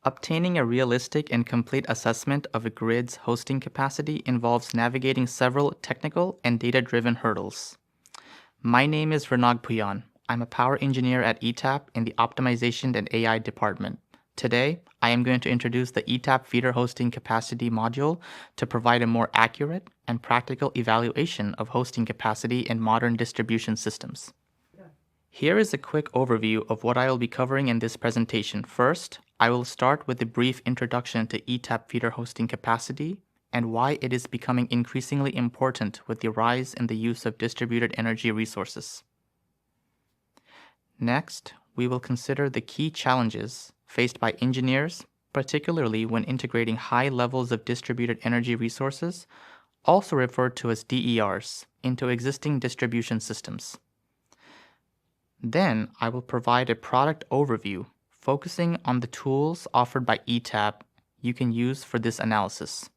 Obtaining a realistic and complete assessment of a grid's hosting capacity involves navigating several technical and data-driven hurdles. My name is Renag Puyan. I'm a power engineer at ETAP in the Optimization and AI department. Today, I am going to introduce the ETAP feeder hosting capacity module to provide a more accurate and practical evaluation of hosting capacity in modern distribution systems. Here is a quick overview of what I will be covering in this presentation. First, I will start with a brief introduction to ETAP feeder hosting capacity and why it is becoming increasingly important with the rise in the use of distributed energy resources. Next, we will consider the key challenges faced by engineers, particularly when integrating high levels of distributed energy resources, also referred to as DERs, into existing distribution systems. Then, I will provide a product overview focusing on the tools offered by ETAP you can use for this analysis.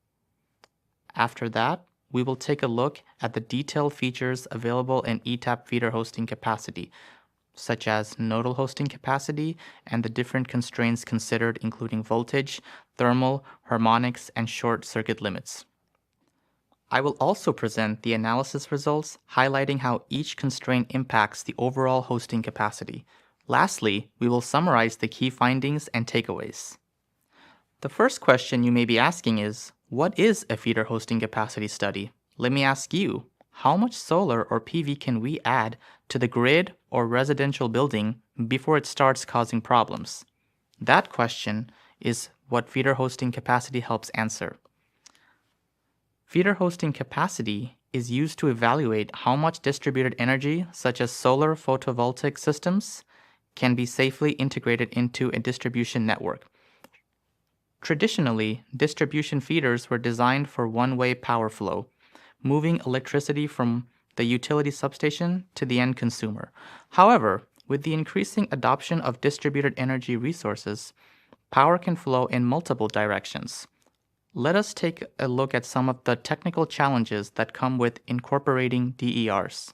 After that, we will take a look at the detailed features available in ETAP feeder hosting capacity, such as nodal hosting capacity and the different constraints considered, including voltage, thermal, harmonics, and short circuit limits. I will also present the analysis results, highlighting how each constraint impacts the overall hosting capacity. Lastly, we will summarize the key findings and takeaways. The first question you may be asking is, what is a feeder hosting capacity study? Let me ask you, how much solar or PV can we add to the grid or residential building before it starts causing problems? That question is what feeder hosting capacity helps answer. Feeder hosting capacity is used to evaluate how much distributed energy, such as solar photovoltaic systems, can be safely integrated into a distribution network. Traditionally, distribution feeders were designed for one-way power flow, moving electricity from the utility substation to the end consumer. However, with the increasing adoption of distributed energy resources, power can flow in multiple directions. Let us take a look at some of the technical challenges that come with incorporating DERs.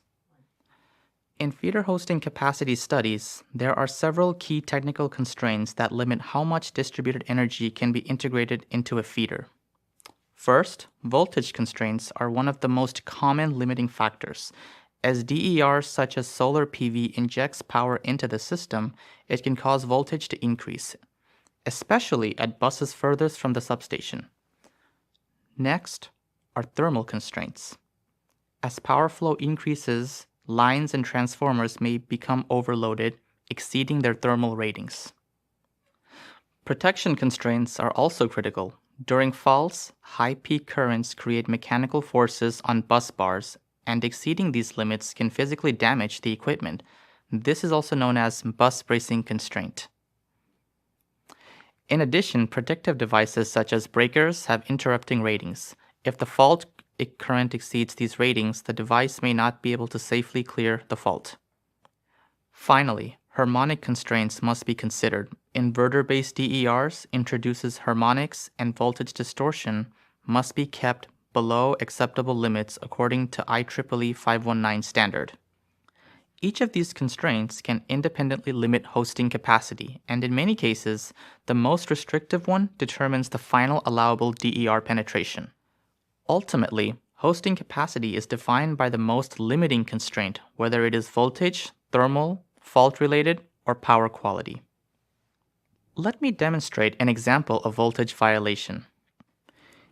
In feeder hosting capacity studies, there are several key technical constraints that limit how much distributed energy can be integrated into a feeder. First, voltage constraints are one of the most common limiting factors. As DERs such as solar PV injects power into the system, it can cause voltage to increase, especially at buses furthest from the substation. Next are thermal constraints. As power flow increases, lines and transformers may become overloaded, exceeding their thermal ratings. Protection constraints are also critical. During faults, high peak currents create mechanical forces on bus bars, and exceeding these limits can physically damage the equipment. This is also known as bus bracing constraint. In addition, protective devices such as breakers have interrupting ratings. If the fault current exceeds these ratings, the device may not be able to safely clear the fault. Finally, harmonic constraints must be considered. Inverter-based DERs introduces harmonics, and voltage distortion must be kept below acceptable limits according to IEEE 519 standard. Each of these constraints can independently limit hosting capacity, and in many cases, the most restrictive one determines the final allowable DER penetration. Ultimately, hosting capacity is defined by the most limiting constraint, whether it is voltage, thermal, fault-related, or power quality. Let me demonstrate an example of voltage violation.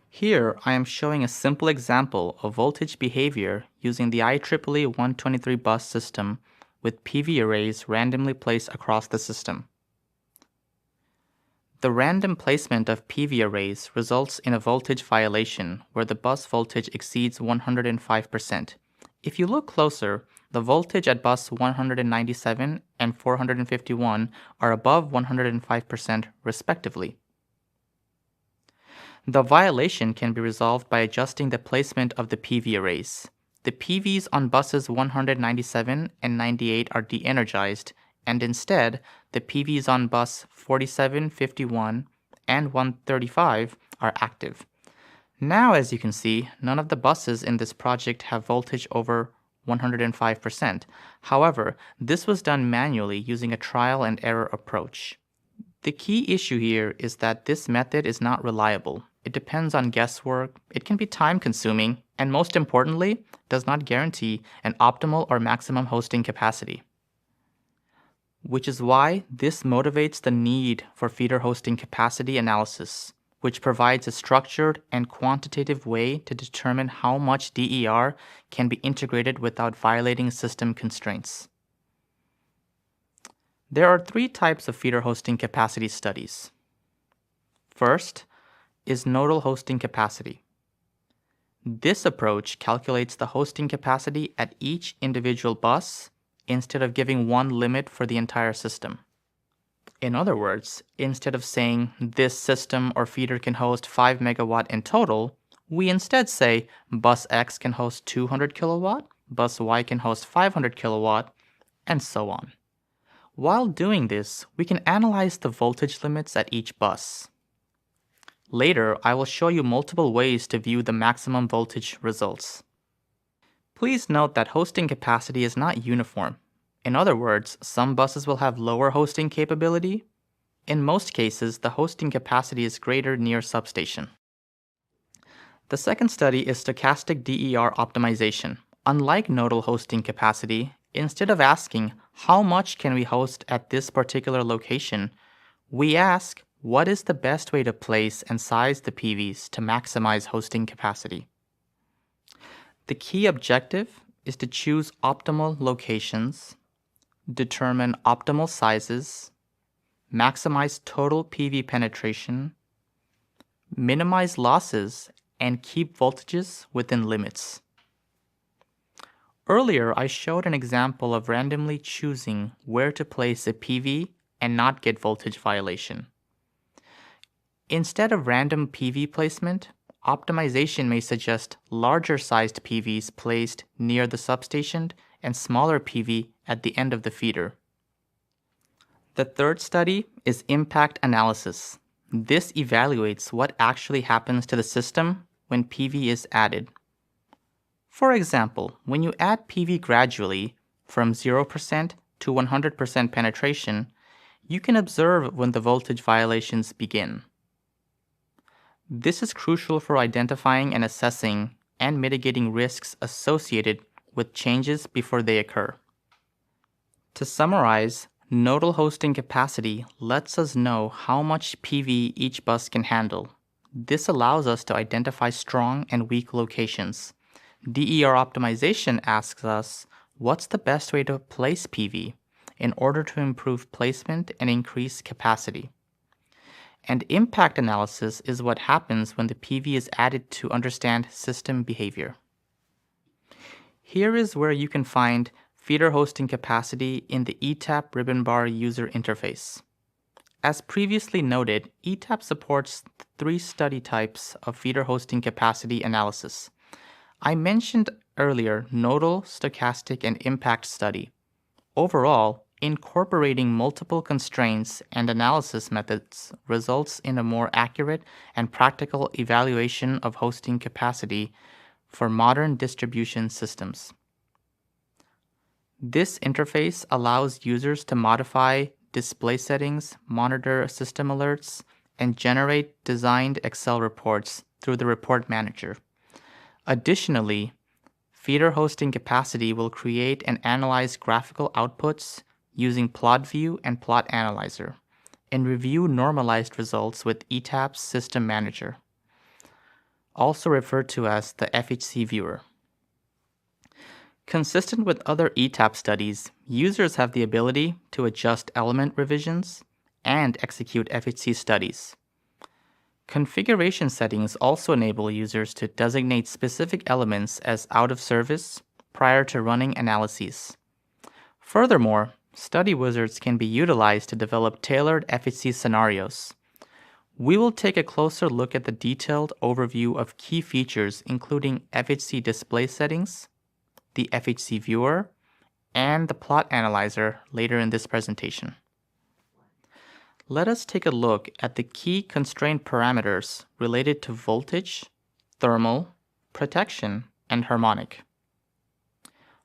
Here, I am showing a simple example of voltage behavior using the IEEE 123 bus system with PV arrays randomly placed across the system. The random placement of PV arrays results in a voltage violation where the bus voltage exceeds 105%. If you look closer, the voltage at bus 197 and 451 are above 105% respectively. The violation can be resolved by adjusting the placement of the PV arrays. The PVs on buses 197 and 98 are de-energized, and instead, the PVs on bus 47, 51, and 135 are active. Now, as you can see, none of the buses in this project have voltage over 105%. However, this was done manually using a trial and error approach. The key issue here is that this method is not reliable. It depends on guesswork, it can be time-consuming, and most importantly, does not guarantee an optimal or maximum hosting capacity. Which is why this motivates the need for feeder hosting capacity analysis, which provides a structured and quantitative way to determine how much DER can be integrated without violating system constraints. There are 3 types of feeder hosting capacity studies. First is nodal hosting capacity. This approach calculates the hosting capacity at each individual bus instead of giving one limit for the entire system. In other words, instead of saying this system or feeder can host 5 megawatt in total, we instead say bus X can host 200 kilowatt, bus Y can host 500 kilowatt, and so on. While doing this, we can analyze the voltage limits at each bus. Later, I will show you multiple ways to view the maximum voltage results. Please note that hosting capacity is not uniform. In other words, some buses will have lower hosting capability. In most cases, the hosting capacity is greater near substation. The second study is stochastic DER optimization. Unlike nodal hosting capacity, instead of asking how much can we host at this particular location, we ask what is the best way to place and size the PVs to maximize hosting capacity. The key objective is to choose optimal locations, determine optimal sizes, maximize total PV penetration, minimize losses, and keep voltages within limits. Earlier, I showed an example of randomly choosing where to place a PV and not get voltage violation. Instead of random PV placement, optimization may suggest larger sized PVs placed near the substation and smaller PV at the end of the feeder. The third study is impact analysis. This evaluates what actually happens to the system when PV is added. For example, when you add PV gradually from 0% to 100% penetration, you can observe when the voltage violations begin. This is crucial for identifying and assessing and mitigating risks associated with changes before they occur. To summarize, nodal hosting capacity lets us know how much PV each bus can handle. This allows us to identify strong and weak locations. DER optimization asks us what's the best way to place PV in order to improve placement and increase capacity. And impact analysis is what happens when the PV is added to understand system behavior. Here is where you can find feeder hosting capacity in the ETAP ribbon bar user interface. As previously noted, ETAP supports 3 study types of feeder hosting capacity analysis. I mentioned earlier nodal, stochastic, and impact study. Overall, incorporating multiple constraints and analysis methods results in a more accurate and practical evaluation of hosting capacity for modern distribution systems. This interface allows users to modify display settings, monitor system alerts, and generate designed Excel reports through the report manager. Additionally, feeder hosting capacity will create and analyze graphical outputs using Plot View and Plot Analyzer, and review normalized results with ETAP's System Manager, also referred to as the FHC Viewer. Consistent with other ETAP studies, users have the ability to adjust element revisions and execute FHC studies. Configuration settings also enable users to designate specific elements as out of service prior to running analyses. Furthermore, study wizards can be utilized to develop tailored FHC scenarios. We will take a closer look at the detailed overview of key features including FHC display settings, the FHC viewer, and the plot analyzer later in this presentation. Let us take a look at the key constraint parameters related to voltage, thermal, protection, and harmonic.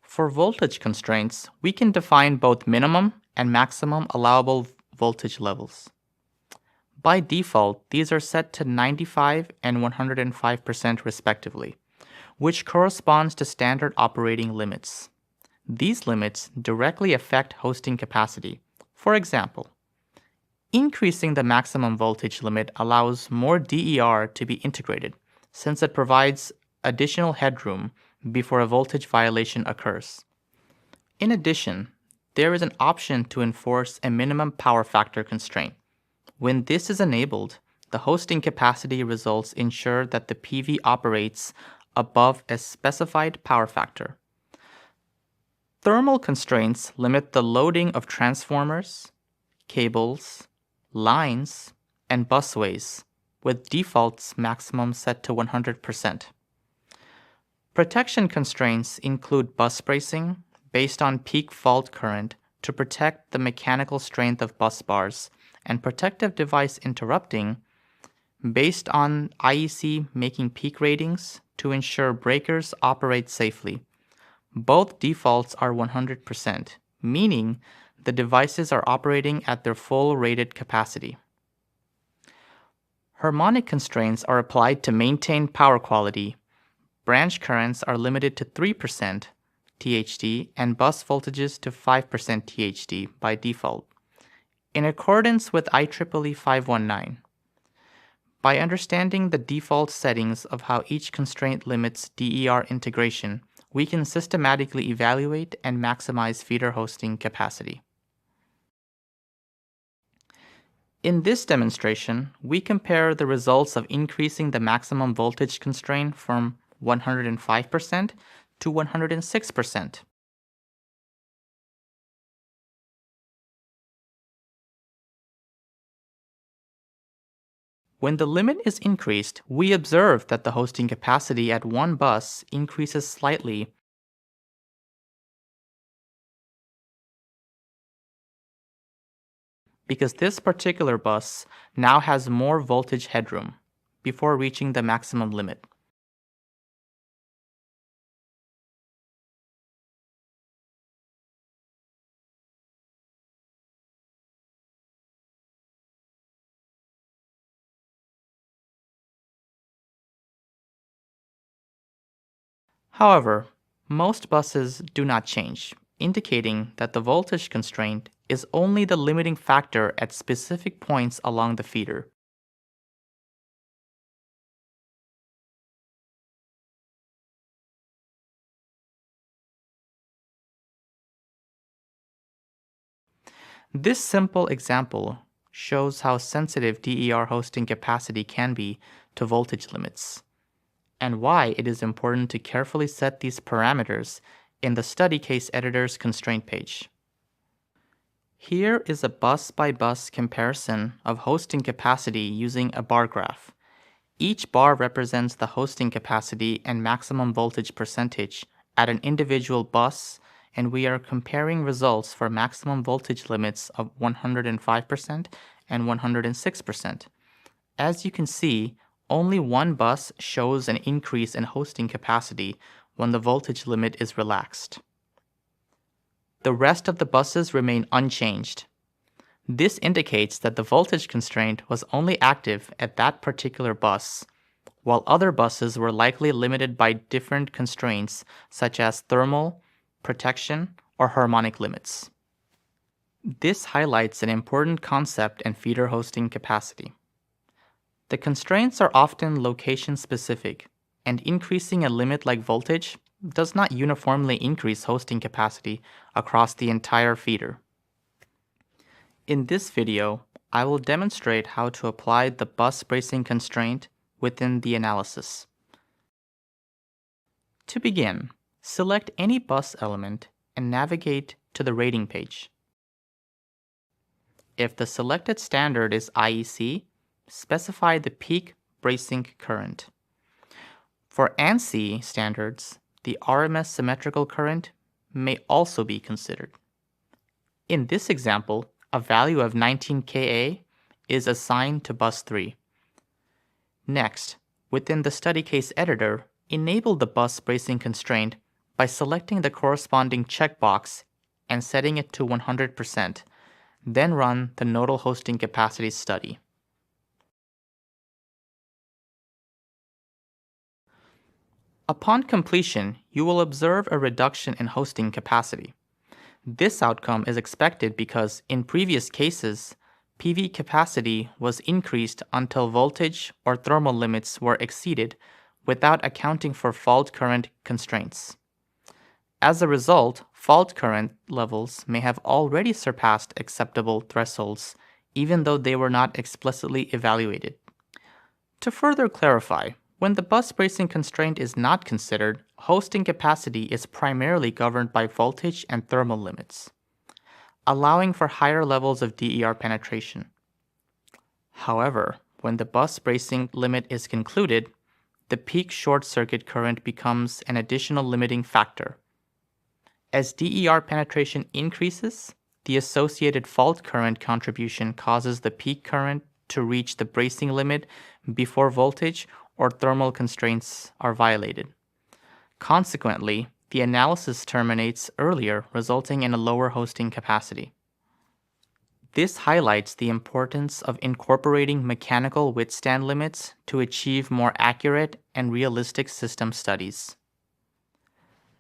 For voltage constraints, we can define both minimum and maximum allowable voltage levels. By default, these are set to 95 and 105% respectively, which corresponds to standard operating limits. These limits directly affect hosting capacity. For example, increasing the maximum voltage limit allows more DER to be integrated, since it provides additional headroom before a voltage violation occurs. In addition, there is an option to enforce a minimum power factor constraint. When this is enabled, the hosting capacity results ensure that the PV operates above a specified power factor. Thermal constraints limit the loading of transformers, cables, lines, and busways, with defaults maximum set to 100%. Protection constraints include bus bracing based on peak fault current to protect the mechanical strength of bus bars, and protective device interrupting based on IEC making peak ratings to ensure breakers operate safely. Both defaults are 100%, meaning the devices are operating at their full rated capacity. Harmonic constraints are applied to maintain power quality. Branch currents are limited to 3% THD and bus voltages to 5% THD by default, in accordance with IEEE 519. By understanding the default settings of how each constraint limits DER integration, we can systematically evaluate and maximize feeder hosting capacity. In this demonstration, we compare the results of increasing the maximum voltage constraint from 105% to 106%. When the limit is increased, we observe that the hosting capacity at one bus increases slightly because this particular bus now has more voltage headroom before reaching the maximum limit. However, most buses do not change, indicating that the voltage constraint is only the limiting factor at specific points along the feeder. This simple example shows how sensitive DER hosting capacity can be to voltage limits, and why it is important to carefully set these parameters in the study case editor's constraint page. Here is a bus-by-bus comparison of hosting capacity using a bar graph. Each bar represents the hosting capacity and maximum voltage percentage at an individual bus, and we are comparing results for maximum voltage limits of 105% and 106%. As you can see, only one bus shows an increase in hosting capacity when the voltage limit is relaxed. The rest of the buses remain unchanged. This indicates that the voltage constraint was only active at that particular bus, while other buses were likely limited by different constraints such as thermal, protection, or harmonic limits. This highlights an important concept in feeder hosting capacity. The constraints are often location-specific, and increasing a limit like voltage does not uniformly increase hosting capacity across the entire feeder. In this video, I will demonstrate how to apply the bus bracing constraint within the analysis. To begin, select any bus element and navigate to the rating page. If the selected standard is IEC, specify the peak bracing current. For ANSI standards, the RMS symmetrical current may also be considered. In this example, a value of 19 kA is assigned to bus 3. Next, within the study case editor, enable the bus bracing constraint by selecting the corresponding checkbox and setting it to 100%. Then run the nodal hosting capacity study. Upon completion, you will observe a reduction in hosting capacity. This outcome is expected because in previous cases, PV capacity was increased until voltage or thermal limits were exceeded without accounting for fault current constraints. As a result, fault current levels may have already surpassed acceptable thresholds, even though they were not explicitly evaluated. To further clarify, when the bus bracing constraint is not considered, hosting capacity is primarily governed by voltage and thermal limits, allowing for higher levels of DER penetration. However, when the bus bracing limit is concluded, the peak short circuit current becomes an additional limiting factor. As DER penetration increases, the associated fault current contribution causes the peak current to reach the bracing limit before voltage or thermal constraints are violated. Consequently, the analysis terminates earlier, resulting in a lower hosting capacity. This highlights the importance of incorporating mechanical withstand limits to achieve more accurate and realistic system studies.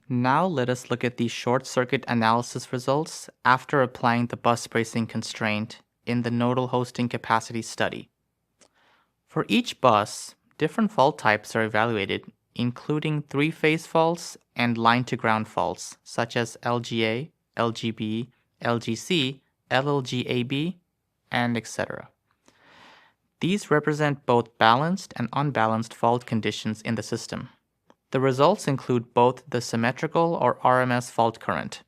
Now let us look at the short circuit analysis results after applying the bus bracing constraint in the nodal hosting capacity study. For each bus, different fault types are evaluated, including three-phase faults and line-to-ground faults, such as LGA, LGB, LGC, LLGAB, and etc. These represent both balanced and unbalanced fault conditions in the system. The results include both the symmetrical or RMS fault current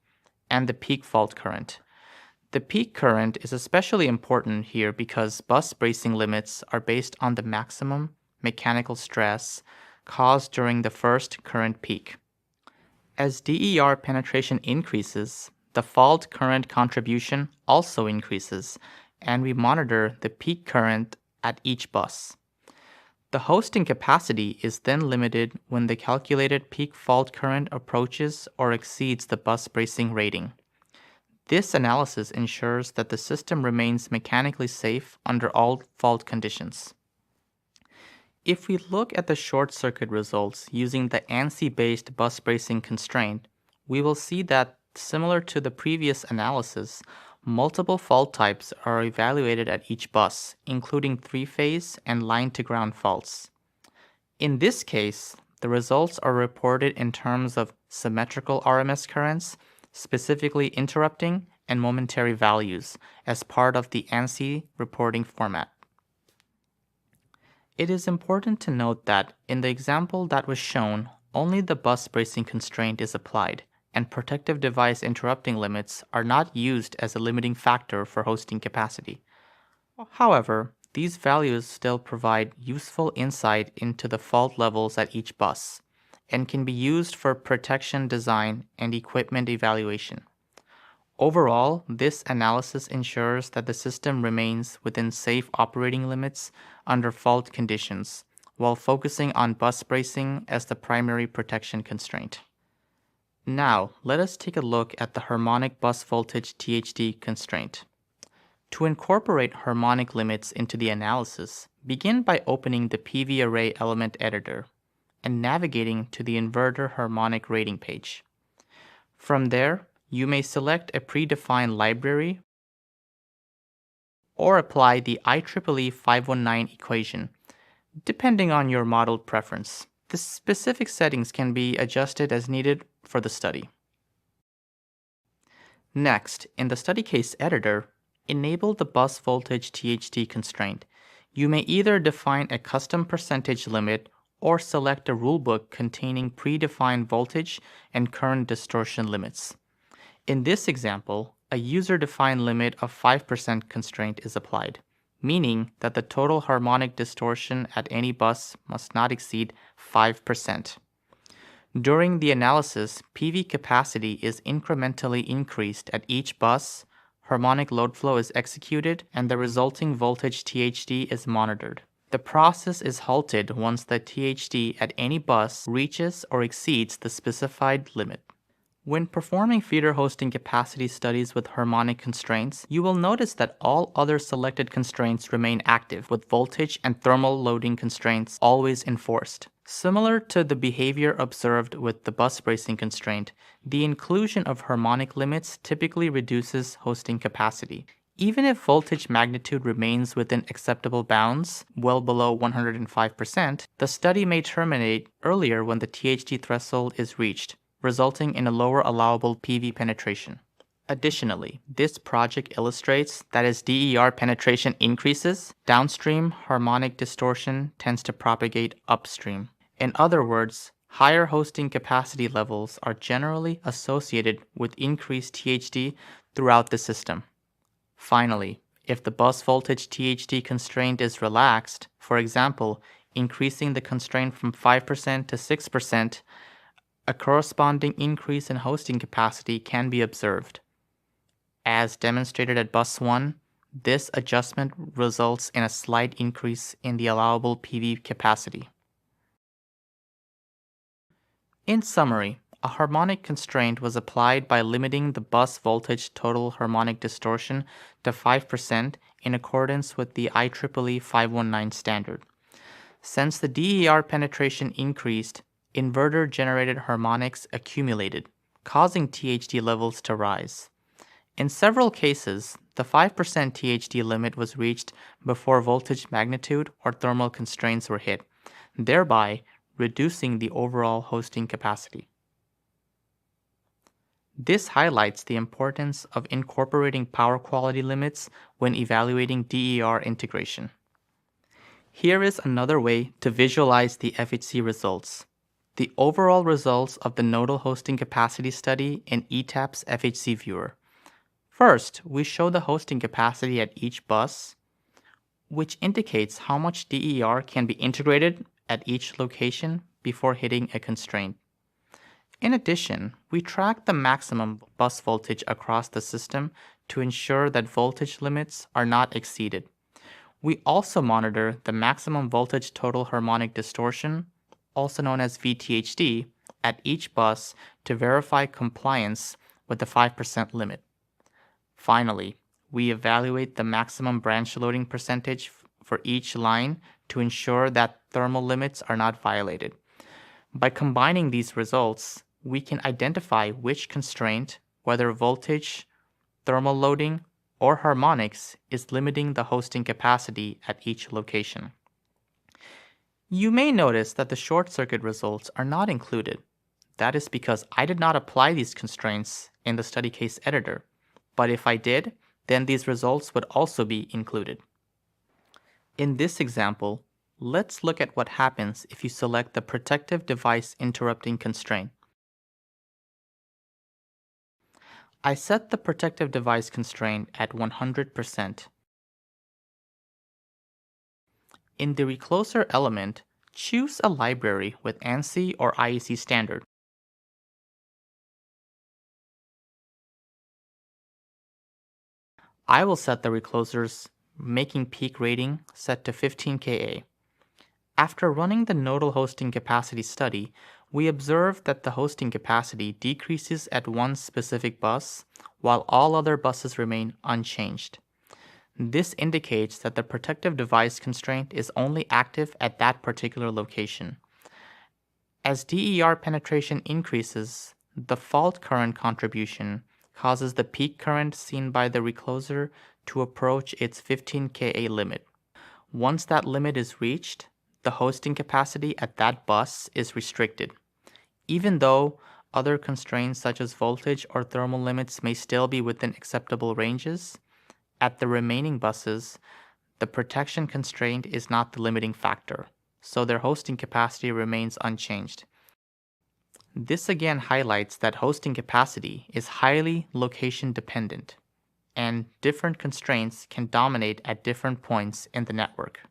and the peak fault current. The peak current is especially important here because bus bracing limits are based on the maximum mechanical stress caused during the first current peak. As DER penetration increases, the fault current contribution also increases, and we monitor the peak current at each bus. The hosting capacity is then limited when the calculated peak fault current approaches or exceeds the bus bracing rating. This analysis ensures that the system remains mechanically safe under all fault conditions. If we look at the short circuit results using the ANSI-based bus bracing constraint, we will see that, similar to the previous analysis, multiple fault types are evaluated at each bus, including three-phase and line-to-ground faults. In this case, the results are reported in terms of symmetrical RMS currents, specifically interrupting and momentary values, as part of the ANSI reporting format. It is important to note that in the example that was shown, only the bus bracing constraint is applied, and protective device interrupting limits are not used as a limiting factor for hosting capacity. However, these values still provide useful insight into the fault levels at each bus, and can be used for protection design and equipment evaluation. Overall, this analysis ensures that the system remains within safe operating limits under fault conditions, while focusing on bus bracing as the primary protection constraint. Now, let us take a look at the harmonic bus voltage THD constraint. To incorporate harmonic limits into the analysis, begin by opening the PV array element editor and navigating to the inverter harmonic rating page. From there, you may select a predefined library or apply the IEEE 519 equation, depending on your model preference. The specific settings can be adjusted as needed for the study. Next, in the study case editor, enable the bus voltage THD constraint. You may either define a custom percentage limit or select a rulebook containing predefined voltage and current distortion limits. In this example, a user-defined limit of 5% constraint is applied, meaning that the total harmonic distortion at any bus must not exceed 5%. During the analysis, PV capacity is incrementally increased at each bus, harmonic load flow is executed, and the resulting voltage THD is monitored. The process is halted once the THD at any bus reaches or exceeds the specified limit. When performing feeder hosting capacity studies with harmonic constraints, you will notice that all other selected constraints remain active, with voltage and thermal loading constraints always enforced. Similar to the behavior observed with the bus bracing constraint, the inclusion of harmonic limits typically reduces hosting capacity. Even if voltage magnitude remains within acceptable bounds, well below 105%, the study may terminate earlier when the THD threshold is reached, resulting in a lower allowable PV penetration. Additionally, this project illustrates that as DER penetration increases, downstream harmonic distortion tends to propagate upstream. In other words, higher hosting capacity levels are generally associated with increased THD throughout the system. Finally, if the bus voltage THD constraint is relaxed, for example, increasing the constraint from 5% to 6%, a corresponding increase in hosting capacity can be observed. As demonstrated at bus 1, this adjustment results in a slight increase in the allowable PV capacity. In summary, a harmonic constraint was applied by limiting the bus voltage total harmonic distortion to 5% in accordance with the IEEE 519 standard. Since the DER penetration increased, inverter-generated harmonics accumulated, causing THD levels to rise. In several cases, the 5% THD limit was reached before voltage magnitude or thermal constraints were hit, thereby reducing the overall hosting capacity. This highlights the importance of incorporating power quality limits when evaluating DER integration. Here is another way to visualize the FHC results. The overall results of the nodal hosting capacity study in ETAP's FHC viewer. First, we show the hosting capacity at each bus, which indicates how much DER can be integrated at each location before hitting a constraint. In addition, we track the maximum bus voltage across the system to ensure that voltage limits are not exceeded. We also monitor the maximum voltage total harmonic distortion, also known as VTHD, at each bus to verify compliance with the 5% limit. Finally, we evaluate the maximum branch loading percentage for each line to ensure that thermal limits are not violated. By combining these results, we can identify which constraint, whether voltage, thermal loading, or harmonics, is limiting the hosting capacity at each location. You may notice that the short circuit results are not included. That is because I did not apply these constraints in the study case editor, but if I did, then these results would also be included. In this example, let's look at what happens if you select the protective device interrupting constraint. I set the protective device constraint at 100%. In the recloser element, choose a library with ANSI or IEC standard. I will set the recloser's making peak rating set to 15 kA. After running the nodal hosting capacity study, we observed that the hosting capacity decreases at one specific bus, while all other buses remain unchanged. This indicates that the protective device constraint is only active at that particular location. As DER penetration increases, the fault current contribution causes the peak current seen by the recloser to approach its 15 kA limit. Once that limit is reached, the hosting capacity at that bus is restricted. Even though other constraints such as voltage or thermal limits may still be within acceptable ranges, at the remaining buses, the protection constraint is not the limiting factor, so their hosting capacity remains unchanged. This again highlights that hosting capacity is highly location dependent, and different constraints can dominate at different points in the network.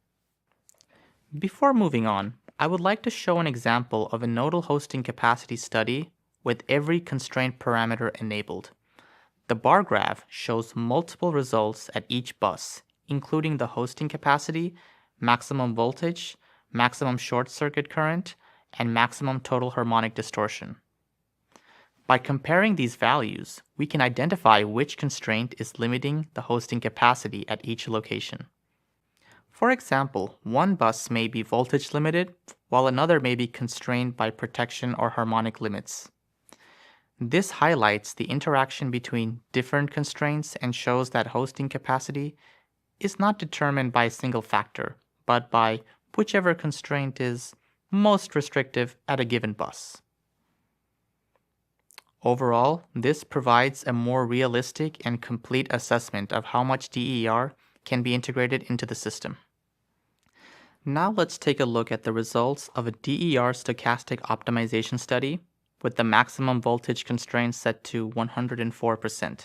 Before moving on, I would like to show an example of a nodal hosting capacity study with every constraint parameter enabled. The bar graph shows multiple results at each bus, including the hosting capacity, maximum voltage, maximum short circuit current, and maximum total harmonic distortion. By comparing these values, we can identify which constraint is limiting the hosting capacity at each location. For example, one bus may be voltage limited while another may be constrained by protection or harmonic limits. This highlights the interaction between different constraints and shows that hosting capacity is not determined by a single factor, but by whichever constraint is most restrictive at a given bus. Overall, this provides a more realistic and complete assessment of how much DER can be integrated into the system. Now let's take a look at the results of a DER stochastic optimization study with the maximum voltage constraint set to 104%.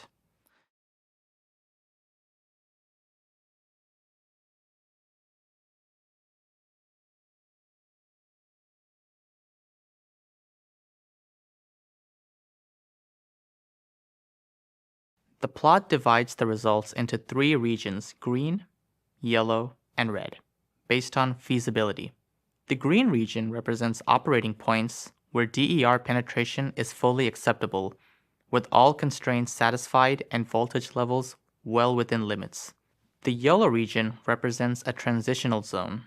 The plot divides the results into three regions: green, yellow, and red, based on feasibility. The green region represents operating points where DER penetration is fully acceptable, with all constraints satisfied and voltage levels well within limits. The yellow region represents a transitional zone.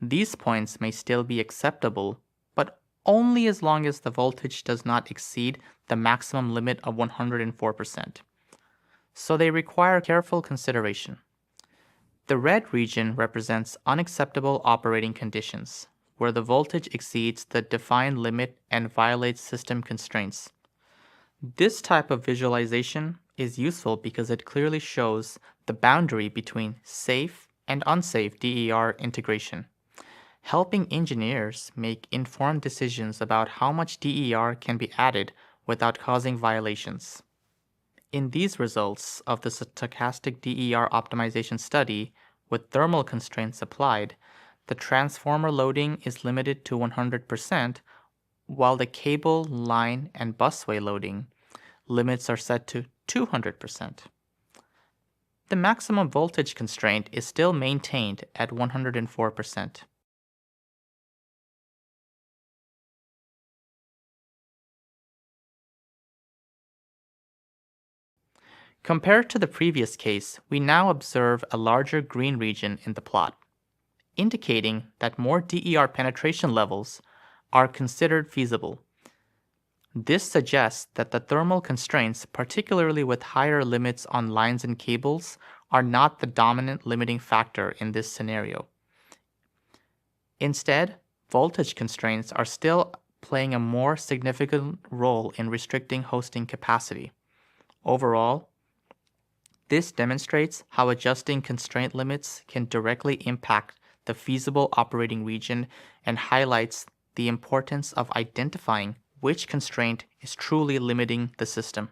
These points may still be acceptable, but only as long as the voltage does not exceed the maximum limit of 104%. So they require careful consideration. The red region represents unacceptable operating conditions, where the voltage exceeds the defined limit and violates system constraints. This type of visualization is useful because it clearly shows the boundary between safe and unsafe DER integration, helping engineers make informed decisions about how much DER can be added without causing violations. In these results of the stochastic DER optimization study with thermal constraints applied, the transformer loading is limited to 100%, while the cable, line, and busway loading limits are set to 200%. The maximum voltage constraint is still maintained at 104%. Compared to the previous case, we now observe a larger green region in the plot, indicating that more DER penetration levels are considered feasible. This suggests that the thermal constraints, particularly with higher limits on lines and cables, are not the dominant limiting factor in this scenario. Instead, voltage constraints are still playing a more significant role in restricting hosting capacity. Overall, this demonstrates how adjusting constraint limits can directly impact the feasible operating region and highlights the importance of identifying which constraint is truly limiting the system.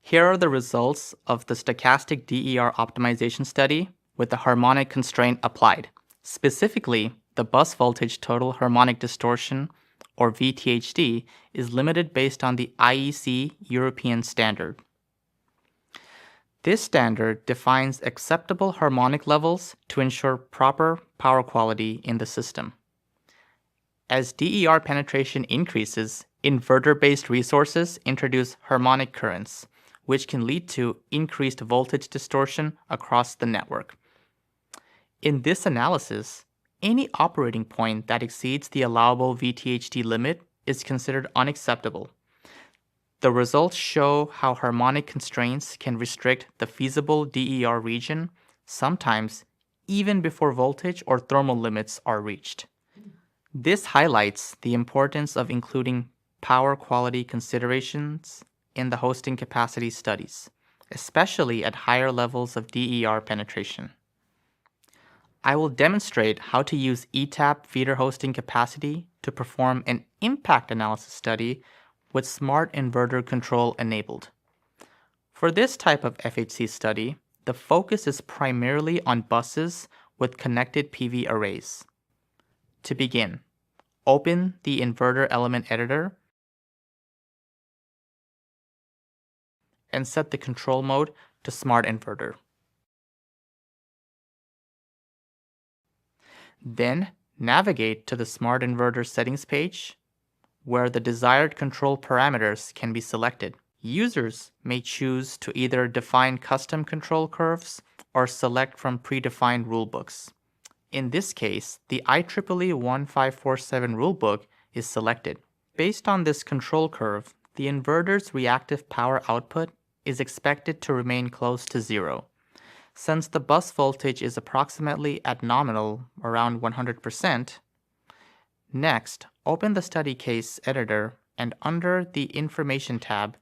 Here are the results of the stochastic DER optimization study with the harmonic constraint applied. Specifically, the bus voltage total harmonic distortion, or VTHD, is limited based on the IEEE European standard. This standard defines acceptable harmonic levels to ensure proper power quality in the system. As DER penetration increases, inverter-based resources introduce harmonic currents, which can lead to increased voltage distortion across the network. In this analysis, any operating point that exceeds the allowable VTHD limit is considered unacceptable. The results show how harmonic constraints can restrict the feasible DER region, sometimes even before voltage or thermal limits are reached. This highlights the importance of including power quality considerations in the hosting capacity studies, especially at higher levels of DER penetration. I will demonstrate how to use ETAP feeder hosting capacity to perform an impact analysis study with smart inverter control enabled. For this type of FHC study, the focus is primarily on buses with connected PV arrays. To begin, open the inverter element editor and set the control mode to Smart Inverter. Then navigate to the Smart Inverter settings page, where the desired control parameters can be selected. Users may choose to either define custom control curves or select from predefined rulebooks. In this case, the IEEE 1547 rulebook is selected. Based on this control curve, the inverter's reactive power output is expected to remain close to zero. Since the bus voltage is approximately at nominal, around 100%, next, open the study case editor and under the Information tab,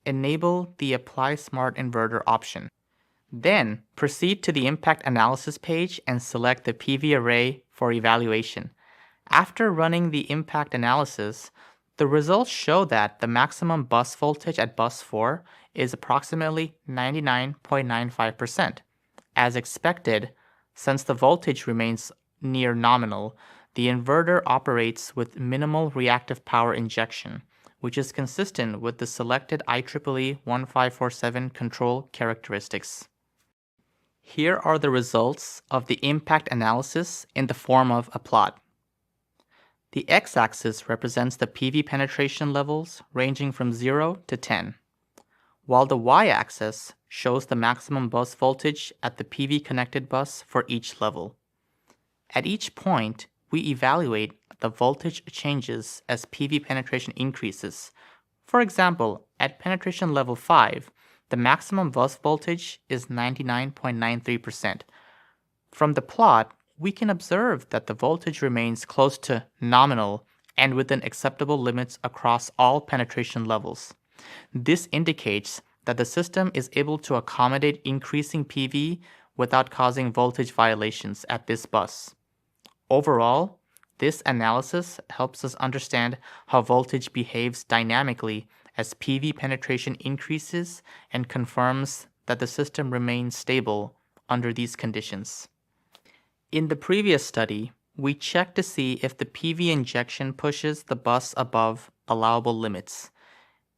enable the Apply Smart Inverter option. Then, proceed to the Impact Analysis page and select the PV array for evaluation. After running the impact analysis, the results show that the maximum bus voltage at bus 4 is approximately 99.95%. As expected, since the voltage remains near nominal, the inverter operates with minimal reactive power injection, which is consistent with the selected IEEE 1547 control characteristics. Here are the results of the impact analysis in the form of a plot. The x-axis represents the PV penetration levels ranging from 0 to 10, while the y-axis shows the maximum bus voltage at the PV connected bus for each level. At each point, we evaluate the voltage changes as PV penetration increases. For example, at penetration level 5, the maximum bus voltage is 99.93%. From the plot, we can observe that the voltage remains close to nominal and within acceptable limits across all penetration levels. This indicates that the system is able to accommodate increasing PV without causing voltage violations at this bus. Overall, this analysis helps us understand how voltage behaves dynamically as PV penetration increases and confirms that the system remains stable under these conditions. In the previous study, we checked to see if the PV injection pushes the bus above allowable limits.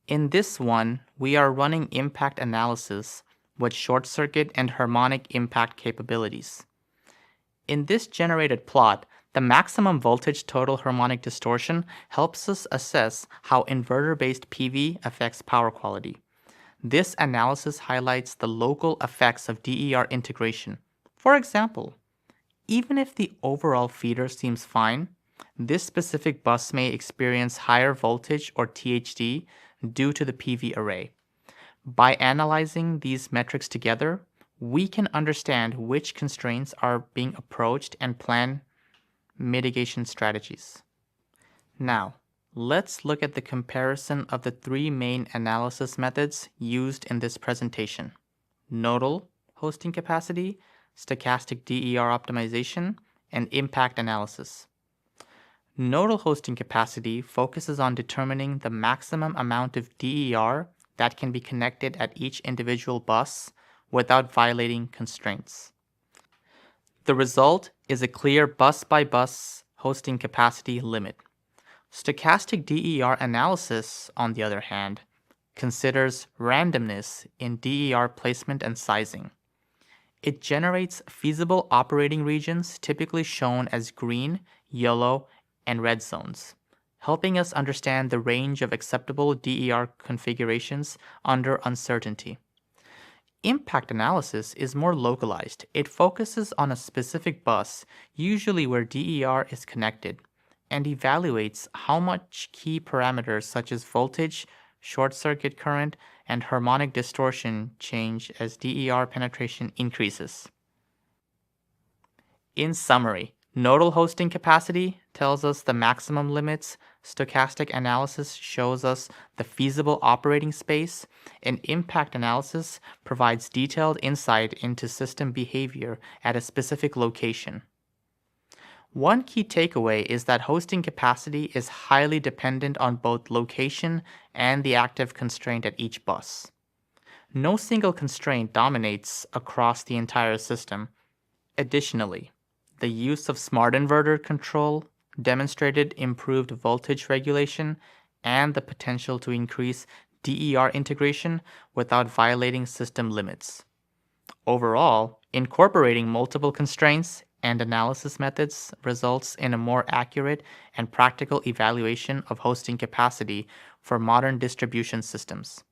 In this one, we are running impact analysis with short circuit and harmonic impact capabilities. In this generated plot, the maximum voltage total harmonic distortion helps us assess how inverter-based PV affects power quality. This analysis highlights the local effects of DER integration. For example, even if the overall feeder seems fine, this specific bus may experience higher voltage or THD due to the PV array. By analyzing these metrics together, we can understand which constraints are being approached and plan mitigation strategies. Now, let's look at the comparison of the three main analysis methods used in this presentation: nodal hosting capacity, stochastic DER optimization, and impact analysis. Nodal hosting capacity focuses on determining the maximum amount of DER that can be connected at each individual bus without violating constraints. The result is a clear bus-by-bus hosting capacity limit. Stochastic DER analysis, on the other hand, considers randomness in DER placement and sizing. It generates feasible operating regions typically shown as green, yellow, and red zones, helping us understand the range of acceptable DER configurations under uncertainty. Impact analysis is more localized. It focuses on a specific bus, usually where DER is connected, and evaluates how much key parameters such as voltage, short circuit current, and harmonic distortion change as DER penetration increases. In summary, nodal hosting capacity tells us the maximum limits, stochastic analysis shows us the feasible operating space, and impact analysis provides detailed insight into system behavior at a specific location. One key takeaway is that hosting capacity is highly dependent on both location and the active constraint at each bus. No single constraint dominates across the entire system. Additionally, the use of smart inverter control demonstrated improved voltage regulation and the potential to increase DER integration without violating system limits. Overall, incorporating multiple constraints and analysis methods results in a more accurate and practical evaluation of hosting capacity for modern distribution systems.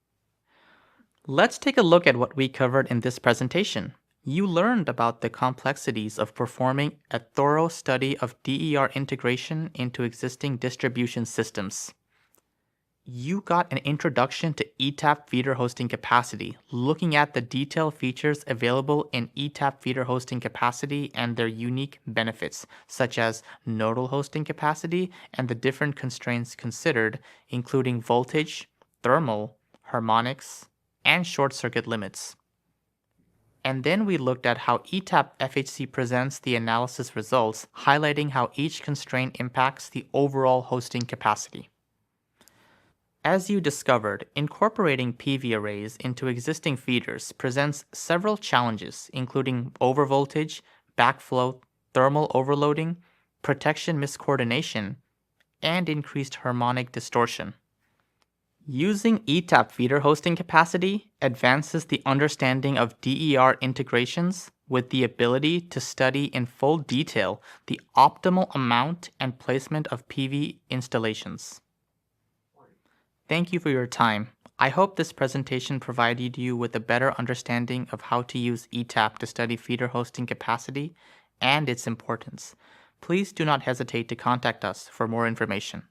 Let's take a look at what we covered in this presentation. You learned about the complexities of performing a thorough study of DER integration into existing distribution systems. You got an introduction to ETAP feeder hosting capacity, looking at the detailed features available in ETAP feeder hosting capacity and their unique benefits, such as nodal hosting capacity and the different constraints considered, including voltage, thermal, harmonics, and short circuit limits. And then we looked at how ETAP FHC presents the analysis results, highlighting how each constraint impacts the overall hosting capacity. As you discovered, incorporating PV arrays into existing feeders presents several challenges, including overvoltage, backflow, thermal overloading, protection miscoordination, and increased harmonic distortion. Using ETAP feeder hosting capacity advances the understanding of DER integrations with the ability to study in full detail the optimal amount and placement of PV installations. Thank you for your time. I hope this presentation provided you with a better understanding of how to use ETAP to study feeder hosting capacity and its importance. Please do not hesitate to contact us for more information.